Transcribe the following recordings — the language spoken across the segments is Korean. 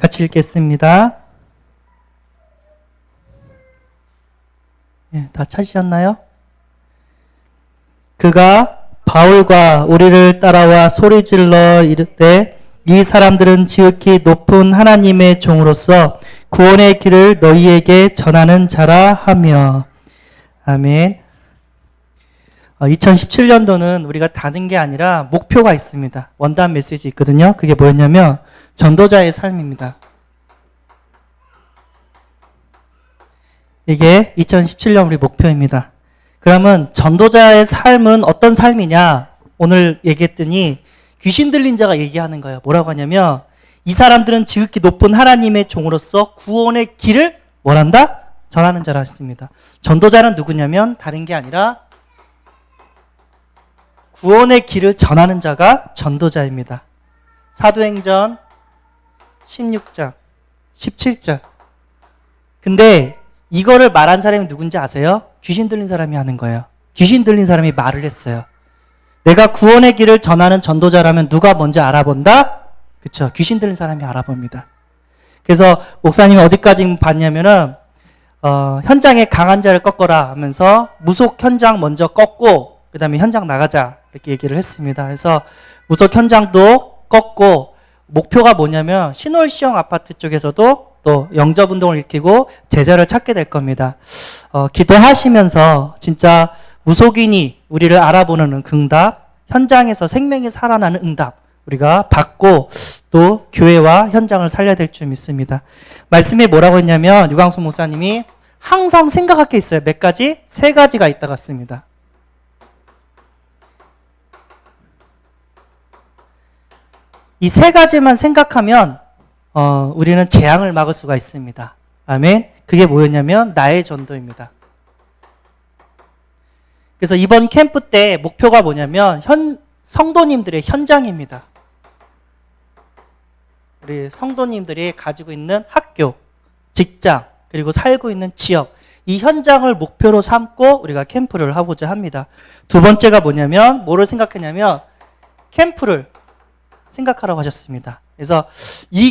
같이 읽겠습니다. 다 찾으셨나요? 그가 바울과 우리를 따라와 소리질러 이르되 이 사람들은 지극히 높은 하나님의 종으로서 구원의 길을 너희에게 전하는 자라 하며. 아멘. 2017년도는 우리가 다른 게 아니라 목표가 있습니다. 원단 메시지 있거든요. 그게 뭐였냐면 전도자의 삶입니다. 이게 2017년 우리 목표입니다. 그러면 전도자의 삶은 어떤 삶이냐? 오늘 얘기했더니 귀신 들린 자가 얘기하는 거예요. 뭐라고 하냐면 이 사람들은 지극히 높은 하나님의 종으로서 구원의 길을 뭐란다? 전하는 자라 했습니다. 전도자는 누구냐면 다른 게 아니라 구원의 길을 전하는 자가 전도자입니다. 사도행전 16장, 17장. 근데 이거를 말한 사람이 누군지 아세요? 귀신 들린 사람이 하는 거예요. 귀신 들린 사람이 말을 했어요. 내가 구원의 길을 전하는 전도자라면 누가 먼저 알아본다? 그쵸. 귀신 들린 사람이 알아봅니다. 그래서 목사님이 어디까지 봤냐면은, 현장에 강한 자를 꺾어라 하면서 무속 현장 먼저 꺾고, 그 다음에 현장 나가자. 이렇게 얘기를 했습니다. 그래서 무속 현장도 꺾고, 목표가 뭐냐면, 신월시형 아파트 쪽에서도 또 영접운동을 일으키고 제자를 찾게 될 겁니다. 기도하시면서 진짜 무속인이 우리를 알아보는 응답, 현장에서 생명이 살아나는 응답 우리가 받고 또 교회와 현장을 살려야 될 줄 믿습니다. 말씀이 뭐라고 했냐면 유광수 목사님이 항상 생각할 게 있어요. 몇 가지? 3가지가 있다 같습니다. 이 3가지만 생각하면 우리는 재앙을 막을 수가 있습니다. 아멘. 그게 뭐였냐면 나의 전도입니다. 그래서 이번 캠프 때 목표가 뭐냐면 성도님들의 현장입니다. 우리 성도님들이 가지고 있는 학교, 직장, 그리고 살고 있는 지역, 이 현장을 목표로 삼고 우리가 캠프를 하고자 합니다. 2번째가 뭐냐면 뭐를 생각했냐면 캠프를 생각하라고 하셨습니다. 그래서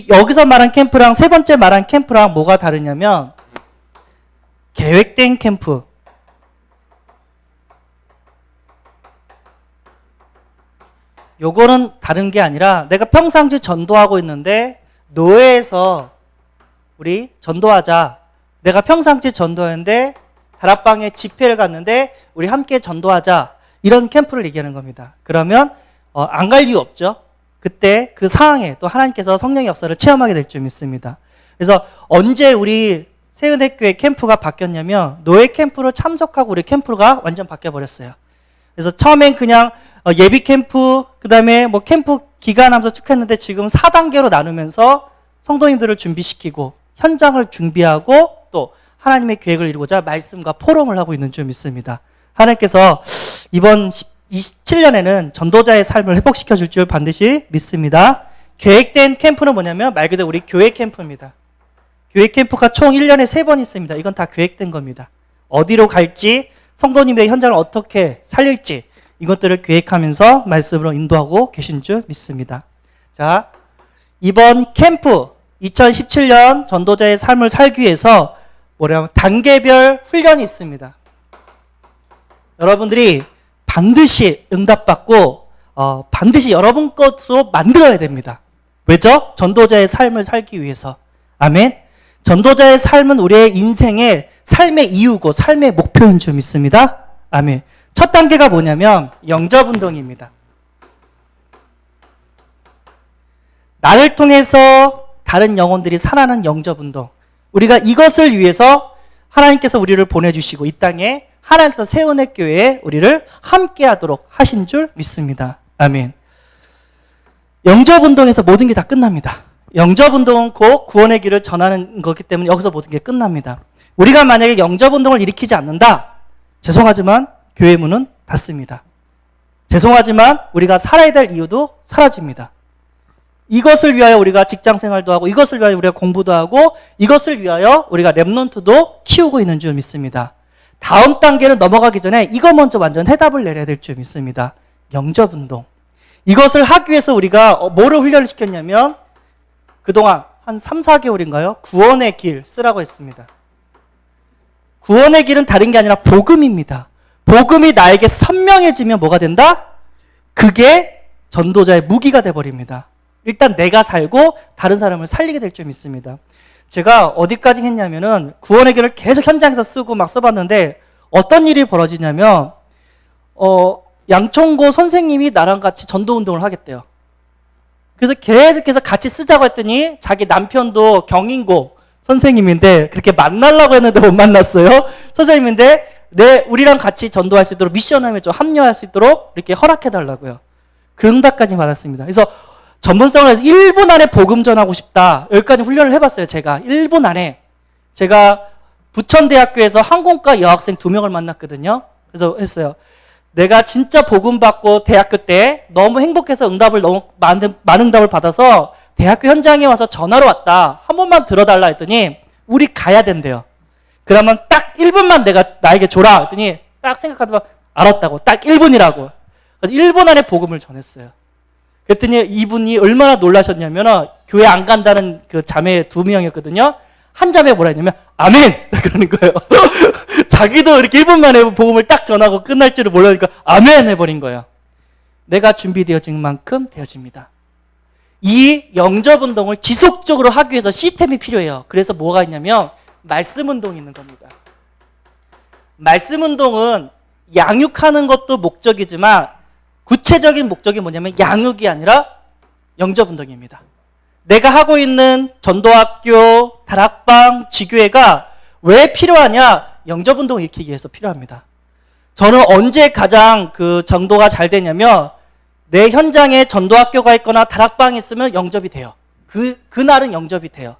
여기서 말한 캠프랑 3번째 말한 캠프랑 뭐가 다르냐면 계획된 캠프, 요거는 다른 게 아니라 내가 평상시 전도하고 있는데 노예에서 우리 전도하자. 내가 평상시 전도하는데 다락방에 집회를 갔는데 우리 함께 전도하자. 이런 캠프를 얘기하는 겁니다. 그러면 안 갈 이유 없죠. 그때 그 상황에 또 하나님께서 성령의 역사를 체험하게 될 줄 믿습니다. 그래서 언제 우리 세은혜교회 캠프가 바뀌었냐면 노예 캠프로 참석하고 우리 캠프가 완전 바뀌어버렸어요. 그래서 처음엔 그냥 예비 캠프, 그 다음에 뭐 캠프 기간 하면서 쭉 했는데 지금 4단계로 나누면서 성도님들을 준비시키고 현장을 준비하고 또 하나님의 계획을 이루고자 말씀과 포럼을 하고 있는 줄 믿습니다. 하나님께서 이번 27년에는 전도자의 삶을 회복시켜 줄 줄 반드시 믿습니다. 계획된 캠프는 뭐냐면 말 그대로 우리 교회 캠프입니다. 교회 캠프가 총 1년에 3번 있습니다. 이건 다 계획된 겁니다. 어디로 갈지, 성도님들의 현장을 어떻게 살릴지 이것들을 계획하면서 말씀으로 인도하고 계신 줄 믿습니다. 자, 이번 캠프 2017년 전도자의 삶을 살기 위해서 뭐냐면 단계별 훈련이 있습니다. 여러분들이 반드시 응답받고 반드시 여러분 것으로 만들어야 됩니다. 왜죠? 전도자의 삶을 살기 위해서. 아멘. 전도자의 삶은 우리의 인생의 삶의 이유고 삶의 목표인 줄 믿습니다. 아멘. 첫 단계가 뭐냐면 영접운동입니다. 나를 통해서 다른 영혼들이 살아나는 영접운동. 우리가 이것을 위해서 하나님께서 우리를 보내주시고 이 땅에 하나님께서 세운의교회에 우리를 함께하도록 하신 줄 믿습니다. 아멘. 영접운동에서 모든 게 다 끝납니다. 영접운동은 곧 구원의 길을 전하는 거기 때문에 여기서 모든 게 끝납니다. 우리가 만약에 영접운동을 일으키지 않는다. 죄송하지만 교회 문은 닫습니다. 죄송하지만 우리가 살아야 될 이유도 사라집니다. 이것을 위하여 우리가 직장생활도 하고 이것을 위하여 우리가 공부도 하고 이것을 위하여 우리가 랩넌트도 키우고 있는 줄 믿습니다. 다음 단계를 넘어가기 전에 이거 먼저 완전 해답을 내려야 될 줄 믿습니다. 영접운동. 이것을 하기 위해서 우리가 뭐를 훈련을 시켰냐면 그동안 한 3, 4개월인가요? 구원의 길 쓰라고 했습니다. 구원의 길은 다른 게 아니라 복음입니다. 복음이 나에게 선명해지면 뭐가 된다? 그게 전도자의 무기가 돼버립니다. 일단 내가 살고 다른 사람을 살리게 될 줄 믿습니다. 제가 어디까지 했냐면은 구원의 길을 계속 현장에서 쓰고 막 써봤는데 어떤 일이 벌어지냐면 양총고 선생님이 나랑 같이 전도운동을 하겠대요. 그래서 계속해서 같이 쓰자고 했더니 자기 남편도 경인고 선생님인데 그렇게 만나려고 했는데 못 만났어요. 선생님인데 우리랑 같이 전도할 수 있도록 미션함에 좀 합류할 수 있도록 이렇게 허락해달라고요. 그 응답까지 받았습니다. 그래서 전문성을 해서 1분 안에 복음 전하고 싶다. 여기까지 훈련을 해봤어요. 제가 1분 안에. 제가 부천대학교에서 항공과 여학생 2명을 만났거든요. 그래서 했어요. 내가 진짜 복음 받고 대학교 때 너무 행복해서 응답을 너무 많은 응답을 받아서 대학교 현장에 와서 전화로 왔다. 한 번만 들어달라 했더니 우리 가야 된대요. 그러면 딱 1분만 나에게 줘라 했더니 딱 생각하다가 알았다고. 딱 1분이라고. 1분 안에 복음을 전했어요. 그랬더니 이분이 얼마나 놀라셨냐면 교회 안 간다는 그 자매 2명이었거든요. 한 자매 뭐라 했냐면 아멘! 그러는 거예요. 자기도 이렇게 1분 만에 복음을 딱 전하고 끝날 줄을 몰라니까 아멘! 해버린 거예요. 내가 준비되어진 만큼 되어집니다. 이 영접운동을 지속적으로 하기 위해서 시스템이 필요해요. 그래서 뭐가 있냐면 말씀운동이 있는 겁니다. 말씀운동은 양육하는 것도 목적이지만 구체적인 목적이 뭐냐면 양육이 아니라 영접운동입니다. 내가 하고 있는 전도학교, 다락방, 지교회가 왜 필요하냐? 영접운동을 일으키기 위해서 필요합니다. 저는 언제 가장 그 전도가 잘 되냐면 내 현장에 전도학교가 있거나 다락방이 있으면 영접이 돼요. 그날은 영접이 돼요.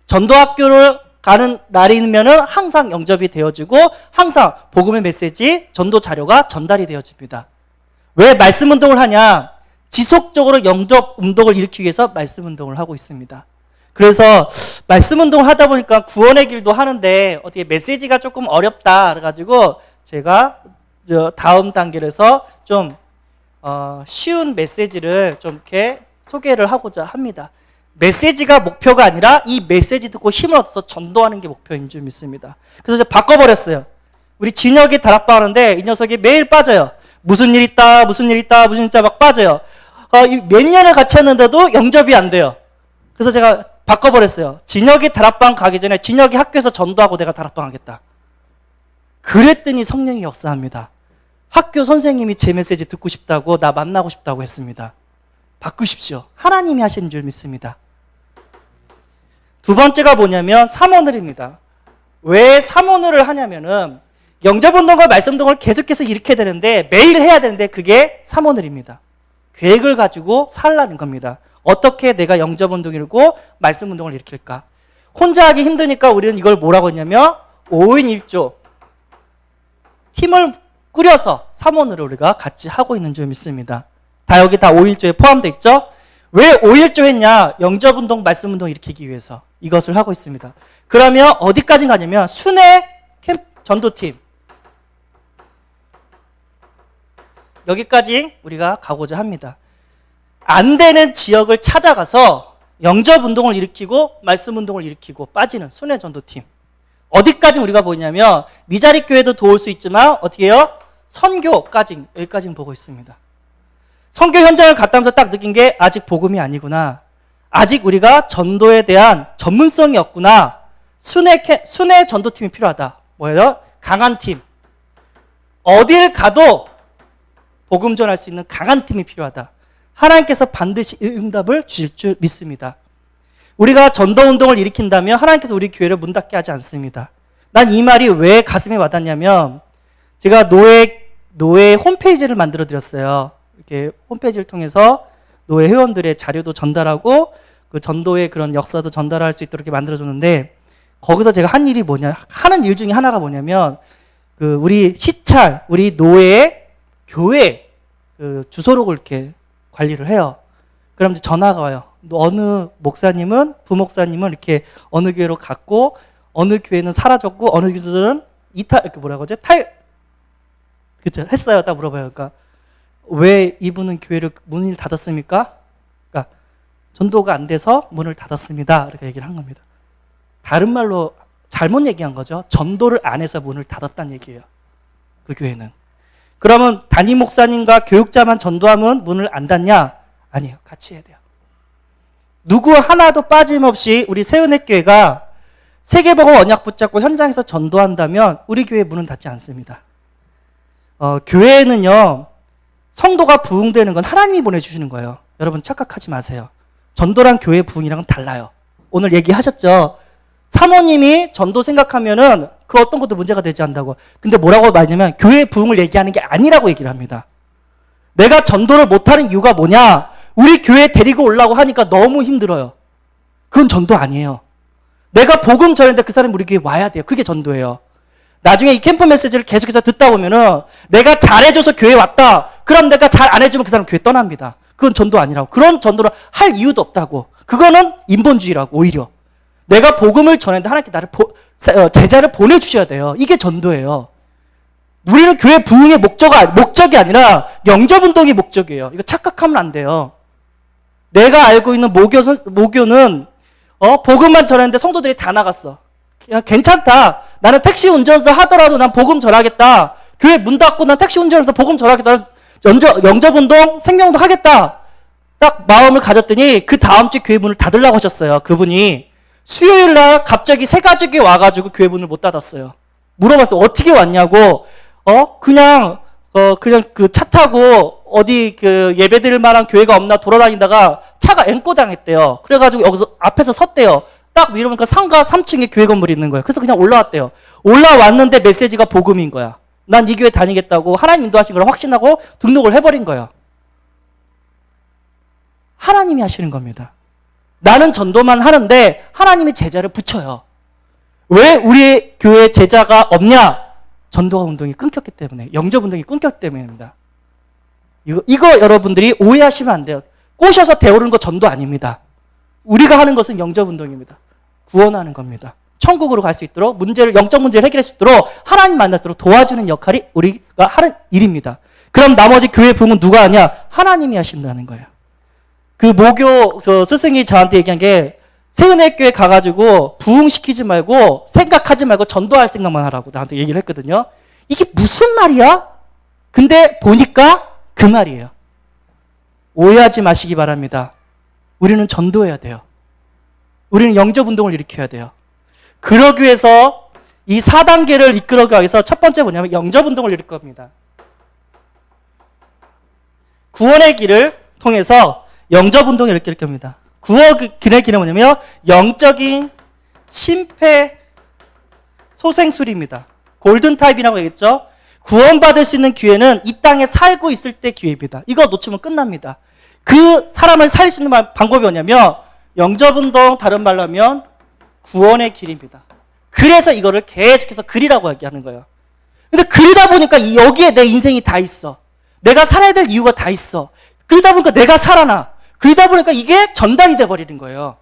전도학교를 가는 날이면은 항상 영접이 되어지고 항상 복음의 메시지, 전도 자료가 전달이 되어집니다. 왜 말씀 운동을 하냐? 지속적으로 영접 운동을 일으키기 위해서 말씀 운동을 하고 있습니다. 그래서 말씀 운동을 하다 보니까 구원의 길도 하는데 어떻게 메시지가 조금 어렵다 그래가지고 제가 다음 단계에서 좀 쉬운 메시지를 좀 이렇게 소개를 하고자 합니다. 메시지가 목표가 아니라 이 메시지 듣고 힘을 얻어서 전도하는 게 목표인 줄 믿습니다. 그래서 제가 바꿔버렸어요. 우리 진혁이 다락방 하는데 이 녀석이 매일 빠져요. 무슨 일 있다, 무슨 일 있다, 무슨 일 있다 막 빠져요. 몇 년을 같이 했는데도 영접이 안 돼요. 그래서 제가 바꿔버렸어요. 진혁이 다락방 가기 전에 진혁이 학교에서 전도하고 내가 다락방 하겠다. 그랬더니 성령이 역사합니다. 학교 선생님이 제 메시지 듣고 싶다고 나 만나고 싶다고 했습니다. 바꾸십시오. 하나님이 하시는 줄 믿습니다. 두 번째가 뭐냐면 삼원을입니다. 왜 삼원을을 하냐면은 영접운동과 말씀운동을 계속해서 일으켜야 되는데 매일 해야 되는데 그게 삼원을입니다. 계획을 가지고 살라는 겁니다. 어떻게 내가 영접운동을 일으키고 말씀운동을 일으킬까? 혼자 하기 힘드니까 우리는 이걸 뭐라고 했냐면 5인 1조 팀을 꾸려서 삼원을 우리가 같이 하고 있는 줄 믿습니다. 다 여기 다 5일조에 포함되어 있죠? 왜 5일조 했냐? 영접운동, 말씀운동 일으키기 위해서 이것을 하고 있습니다. 그러면 어디까지 가냐면 순회 캠p 전도팀 여기까지 우리가 가고자 합니다. 안 되는 지역을 찾아가서 영접운동을 일으키고 말씀운동을 일으키고 빠지는 순회 전도팀 어디까지 우리가 보냐면 미자리 교회도 도울 수 있지만 어떻게 해요? 선교까지 여기까지는 보고 있습니다. 선교 현장을 갔다 오면서 딱 느낀 게 아직 복음이 아니구나. 아직 우리가 전도에 대한 전문성이 없구나. 순회 전도팀이 필요하다. 뭐예요? 강한 팀. 어딜 가도 복음 전할 수 있는 강한 팀이 필요하다. 하나님께서 반드시 응답을 주실 줄 믿습니다. 우리가 전도운동을 일으킨다면 하나님께서 우리 교회를 문 닫게 하지 않습니다. 난 이 말이 왜 가슴에 와닿냐면 제가 노예 홈페이지를 만들어 드렸어요. 이렇게 홈페이지를 통해서 노예 회원들의 자료도 전달하고 그 전도의 그런 역사도 전달할 수 있도록 이렇게 만들어줬는데 거기서 제가 하는 일 중에 하나가 뭐냐면 그 우리 시찰, 우리 노예의 교회 그 주소록을 이렇게 관리를 해요. 그럼 이제 전화가 와요. 어느 목사님은 부목사님은 이렇게 어느 교회로 갔고 어느 교회는 사라졌고 어느 교회는 이렇게 뭐라고 하죠? 그쵸? 했어요. 딱 물어봐요. 그러니까 왜 이분은 교회를 문을 닫았습니까? 그러니까 전도가 안 돼서 문을 닫았습니다. 이렇게 얘기를 한 겁니다. 다른 말로 잘못 얘기한 거죠. 전도를 안 해서 문을 닫았다는 얘기예요. 그 교회는. 그러면 담임 목사님과 교육자만 전도하면 문을 안 닫냐? 아니에요. 같이 해야 돼요. 누구 하나도 빠짐없이 우리 새은혜교회가 세계복음 언약 붙잡고 현장에서 전도한다면 우리 교회 문은 닫지 않습니다. 교회는요, 성도가 부흥되는 건 하나님이 보내주시는 거예요. 여러분 착각하지 마세요. 전도랑 교회 부흥이랑은 달라요. 오늘 얘기하셨죠? 사모님이 전도 생각하면은 그 어떤 것도 문제가 되지 않는다고. 근데 뭐라고 말하냐면 교회 부흥을 얘기하는 게 아니라고 얘기를 합니다. 내가 전도를 못하는 이유가 뭐냐? 우리 교회 데리고 오려고 하니까 너무 힘들어요. 그건 전도 아니에요. 내가 복음 전했는데 그 사람이 우리 교회 와야 돼요. 그게 전도예요. 나중에 이 캠프 메시지를 계속해서 듣다 보면은 내가 잘해줘서 교회 왔다. 그럼 내가 잘 안 해주면 그 사람 교회 떠납니다. 그건 전도 아니라고. 그런 전도를 할 이유도 없다고. 그거는 인본주의라고 오히려. 내가 복음을 전했는데 하나님께 나를 제자를 보내주셔야 돼요. 이게 전도예요. 우리는 교회 부흥의 목적이 아니라 영접운동이 목적이에요. 이거 착각하면 안 돼요. 내가 알고 있는 모교는 복음만 전했는데 성도들이 다 나갔어. 그냥 괜찮다. 나는 택시 운전사 하더라도 난 복음 전하겠다. 교회 문 닫고 난 택시 운전해서 복음 전하겠다. 영접운동, 생명운동 하겠다. 딱 마음을 가졌더니 그 다음 주 교회 문을 닫으려고 하셨어요. 그분이 수요일 날 갑자기 새 가족이 와가지고 교회 문을 못 닫았어요. 물어봤어요. 어떻게 왔냐고. 그냥 그 차 타고 어디 그 예배 드릴 만한 교회가 없나 돌아다니다가 차가 앵꼬 당했대요. 그래가지고 여기서 앞에서 섰대요. 딱 밀어보니까 상가 3층에 교회 건물이 있는 거예요. 그래서 그냥 올라왔대요. 올라왔는데 메시지가 복음인 거야. 난 이 교회 다니겠다고 하나님 인도하신 걸 확신하고 등록을 해버린 거예요. 하나님이 하시는 겁니다. 나는 전도만 하는데 하나님이 제자를 붙여요. 왜 우리 교회 제자가 없냐? 전도가 운동이 끊겼기 때문에, 영접 운동이 끊겼기 때문입니다. 이거 여러분들이 오해하시면 안 돼요. 꼬셔서 데우는 거 전도 아닙니다. 우리가 하는 것은 영접 운동입니다. 구원하는 겁니다. 천국으로 갈 수 있도록 영적 문제를 해결할 수 있도록 하나님 만나도록 도와주는 역할이 우리가 하는 일입니다. 그럼 나머지 교회 부흥은 누가 하냐? 하나님이 하신다는 거예요. 그 모교 스승이 저한테 얘기한 게 새은혜교회 가가지고 부흥시키지 말고 생각하지 말고 전도할 생각만 하라고 나한테 얘기를 했거든요. 이게 무슨 말이야? 근데 보니까 그 말이에요. 오해하지 마시기 바랍니다. 우리는 전도해야 돼요. 우리는 영접운동을 일으켜야 돼요. 그러기 위해서 이 4단계를 이끌어가기 위해서 첫 번째 뭐냐면 영접운동을 일으킬 겁니다. 구원의 길을 통해서 영접운동을 일으킬 겁니다. 구원의 길은 뭐냐면 영적인 심폐소생술입니다. 골든타임이라고 얘기했죠. 구원받을 수 있는 기회는 이 땅에 살고 있을 때 기회입니다. 이거 놓치면 끝납니다. 그 사람을 살릴 수 있는 방법이 뭐냐면 영접운동, 다른 말로 하면 구원의 길입니다. 그래서 이거를 계속해서 그리라고 얘기하는 거예요. 근데 그리다 보니까 여기에 내 인생이 다 있어. 내가 살아야 될 이유가 다 있어. 그러다 보니까 내가 살아나. 그러다 보니까 이게 전달이 돼버리는 거예요.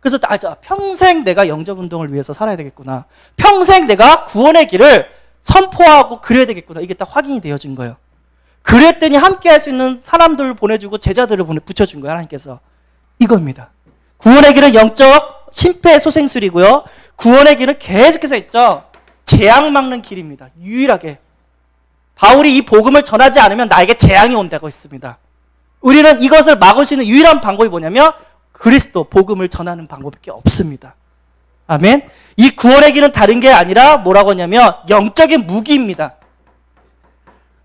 그래서 평생 내가 영접운동을 위해서 살아야 되겠구나. 평생 내가 구원의 길을 선포하고 그려야 되겠구나. 이게 딱 확인이 되어진 거예요. 그랬더니 함께 할 수 있는 사람들을 보내주고 제자들을 붙여준 거예요. 하나님께서. 이겁니다. 구원의 길은 영적 심폐소생술이고요. 구원의 길은 계속해서 있죠. 재앙 막는 길입니다. 유일하게. 바울이 이 복음을 전하지 않으면 나에게 재앙이 온다고 했습니다. 우리는 이것을 막을 수 있는 유일한 방법이 뭐냐면 그리스도 복음을 전하는 방법밖에 없습니다. 아멘. 이 구원의 길은 다른 게 아니라 뭐라고 하냐면 영적인 무기입니다.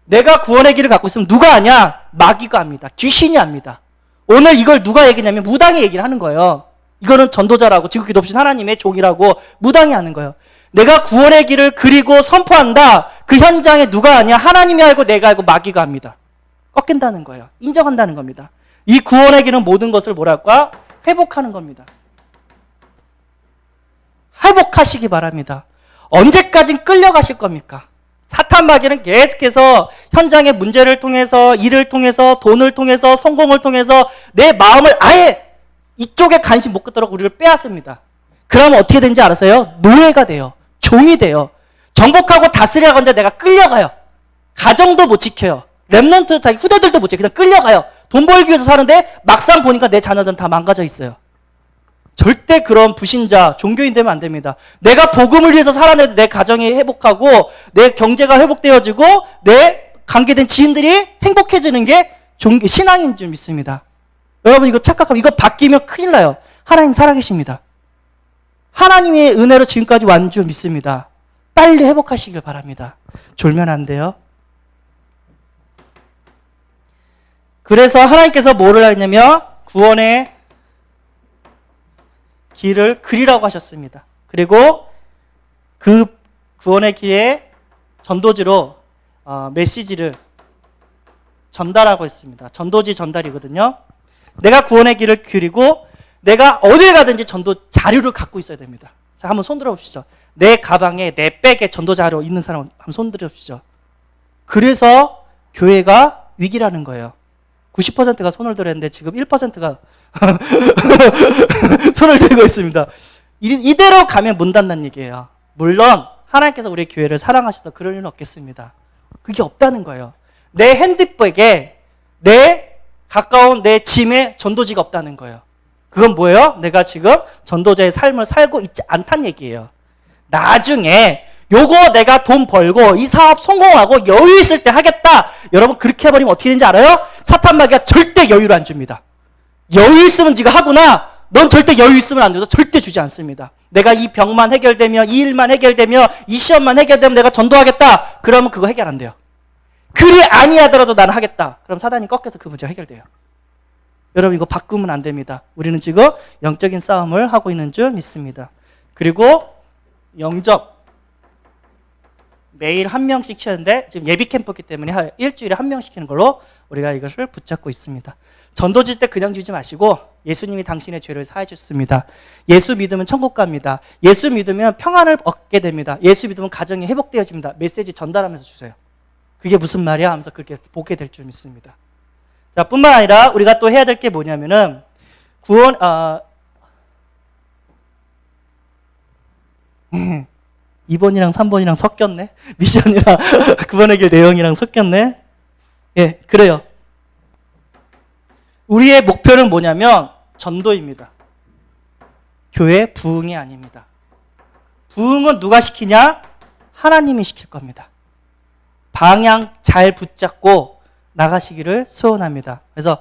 내가 구원의 길을 갖고 있으면 누가 하냐? 마귀가 합니다. 귀신이 합니다. 오늘 이걸 누가 얘기냐면 무당이 얘기를 하는 거예요. 이거는 전도자라고 지극히 높으신 하나님의 종이라고 무당이 하는 거예요. 내가 구원의 길을 그리고 선포한다. 그 현장에 누가 하냐? 하나님이 알고 내가 알고 마귀가 합니다. 꺾인다는 거예요. 인정한다는 겁니다. 이 구원의 길은 모든 것을 뭐랄까? 회복하는 겁니다. 회복하시기 바랍니다. 언제까지 끌려가실 겁니까? 사탄 마귀는 계속해서 현장의 문제를 통해서, 일을 통해서, 돈을 통해서, 성공을 통해서 내 마음을 아예 이쪽에 관심 못 갖도록 우리를 빼앗습니다. 그러면 어떻게 되는지 알아서요? 노예가 돼요. 종이 돼요. 정복하고 다스리려고 하는데 내가 끌려가요. 가정도 못 지켜요. 랩런트 자기 후대들도 못 지켜요. 그냥 끌려가요. 돈 벌기 위해서 사는데 막상 보니까 내 자녀들은 다 망가져 있어요. 절대 그런 불신자, 종교인 되면 안 됩니다. 내가 복음을 위해서 살아내도 내 가정이 회복하고 내 경제가 회복되어지고 내 관계된 지인들이 행복해지는 게 신앙인 줄 믿습니다. 여러분 이거 착각하면 이거 바뀌면 큰일 나요. 하나님 살아계십니다. 하나님의 은혜로 지금까지 완 줄 믿습니다. 빨리 회복하시길 바랍니다. 졸면 안 돼요. 그래서 하나님께서 뭐를 했냐면 구원의 길을 그리라고 하셨습니다. 그리고 그 구원의 길에 전도지로 메시지를 전달하고 있습니다. 전도지 전달이거든요. 내가 구원의 길을 그리고 내가 어딜 가든지 전도 자료를 갖고 있어야 됩니다. 자, 한번 손 들어보시죠. 내 가방에, 내 백에 전도 자료 있는 사람 한번 손 들어보시죠. 그래서 교회가 위기라는 거예요. 90%가 손을 들었는데 지금 1%가 손을 들고 있습니다. 이대로 가면 문 닫는 얘기예요. 물론 하나님께서 우리 교회를 사랑하셔서 그럴 일은 없겠습니다. 그게 없다는 거예요. 내 핸드백에 내 가까운 내 짐에 전도지가 없다는 거예요. 그건 뭐예요? 내가 지금 전도자의 삶을 살고 있지 않다는 얘기예요. 나중에 요거 내가 돈 벌고 이 사업 성공하고 여유 있을 때 하겠다. 여러분 그렇게 해버리면 어떻게 되는지 알아요? 사탄 마귀가 절대 여유를 안 줍니다. 여유 있으면 네가 하구나. 넌 절대 여유 있으면 안 돼서 절대 주지 않습니다. 내가 이 병만 해결되며 이 일만 해결되며 이 시험만 해결되면 내가 전도하겠다. 그러면 그거 해결 안 돼요. 그리 아니하더라도 나는 하겠다. 그럼 사단이 꺾여서 그 문제가 해결돼요. 여러분 이거 바꾸면 안 됩니다. 우리는 지금 영적인 싸움을 하고 있는 줄 믿습니다. 그리고 영접 매일 한 명씩 시키는데 지금 예비 캠프기 때문에 일주일에 한 명 시키는 걸로 우리가 이것을 붙잡고 있습니다. 전도 줄 때 그냥 주지 마시고 예수님이 당신의 죄를 사해 주셨습니다. 예수 믿으면 천국 갑니다. 예수 믿으면 평안을 얻게 됩니다. 예수 믿으면 가정이 회복되어집니다. 메시지 전달하면서 주세요. 그게 무슨 말이야? 하면서 그렇게 보게 될 줄 믿습니다. 자, 뿐만 아니라 우리가 또 해야 될 게 뭐냐면은 구원 2번이랑 3번이랑 섞였네. 미션이랑 구원의 길 내용이랑 섞였네. 예, 그래요. 우리의 목표는 뭐냐면 전도입니다. 교회 부흥이 아닙니다. 부흥은 누가 시키냐? 하나님이 시킬 겁니다. 방향 잘 붙잡고 나가시기를 소원합니다. 그래서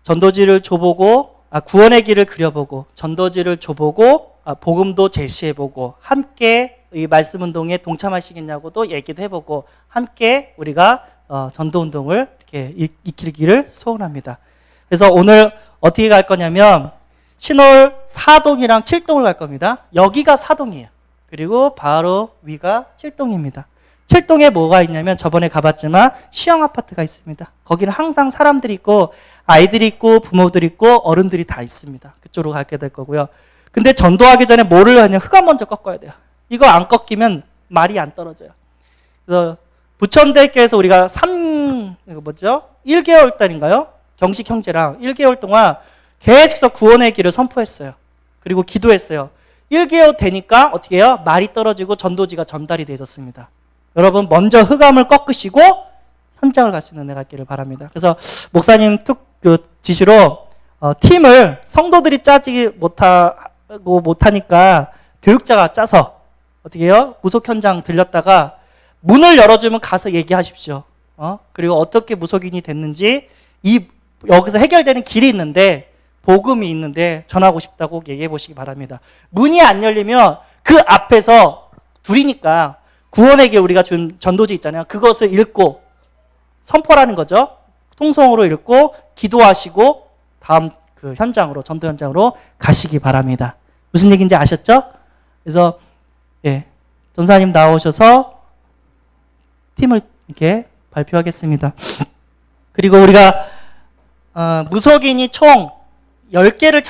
전도지를 줘보고 구원의 길을 그려보고 전도지를 줘보고 복음도 제시해보고 함께 이 말씀 운동에 동참하시겠냐고도 얘기도 해보고 함께 우리가 전도 운동을 이렇게 익히기를 소원합니다. 그래서 오늘 어떻게 갈 거냐면 신월 4동이랑 7동을 갈 겁니다. 여기가 4동이에요. 그리고 바로 위가 7동입니다. 7동에 뭐가 있냐면 저번에 가봤지만 시형 아파트가 있습니다. 거기는 항상 사람들이 있고 아이들이 있고 부모들이 있고 어른들이 다 있습니다. 그쪽으로 가게 될 거고요. 근데 전도하기 전에 뭐를 하냐? 흑암 먼저 꺾어야 돼요. 이거 안 꺾이면 말이 안 떨어져요. 그래서 부천대교에서 우리가 1개월 달인가요? 경식 형제랑 1개월 동안 계속해서 구원의 길을 선포했어요. 그리고 기도했어요. 1개월 되니까 어떻게 해요? 말이 떨어지고 전도지가 전달이 되었습니다. 여러분 먼저 흑암을 꺾으시고 현장을 갈 수 있는 은혜가 있기를 바랍니다. 그래서 목사님 지시로 팀을 성도들이 짜지 못하니까 교육자가 짜서 어떻게 해요? 무속 현장 들렸다가 문을 열어주면 가서 얘기하십시오. 그리고 어떻게 무속인이 됐는지 여기서 해결되는 길이 있는데 복음이 있는데 전하고 싶다고 얘기해 보시기 바랍니다. 문이 안 열리면 그 앞에서 둘이니까 구원의 길 우리가 준 전도지 있잖아요. 그것을 읽고 선포라는 거죠. 통성으로 읽고 기도하시고 다음 그 현장으로 전도 현장으로 가시기 바랍니다. 무슨 얘기인지 아셨죠? 그래서 전사님 나오셔서 팀을 이렇게 발표하겠습니다. 그리고 우리가 무속인이 총 10개를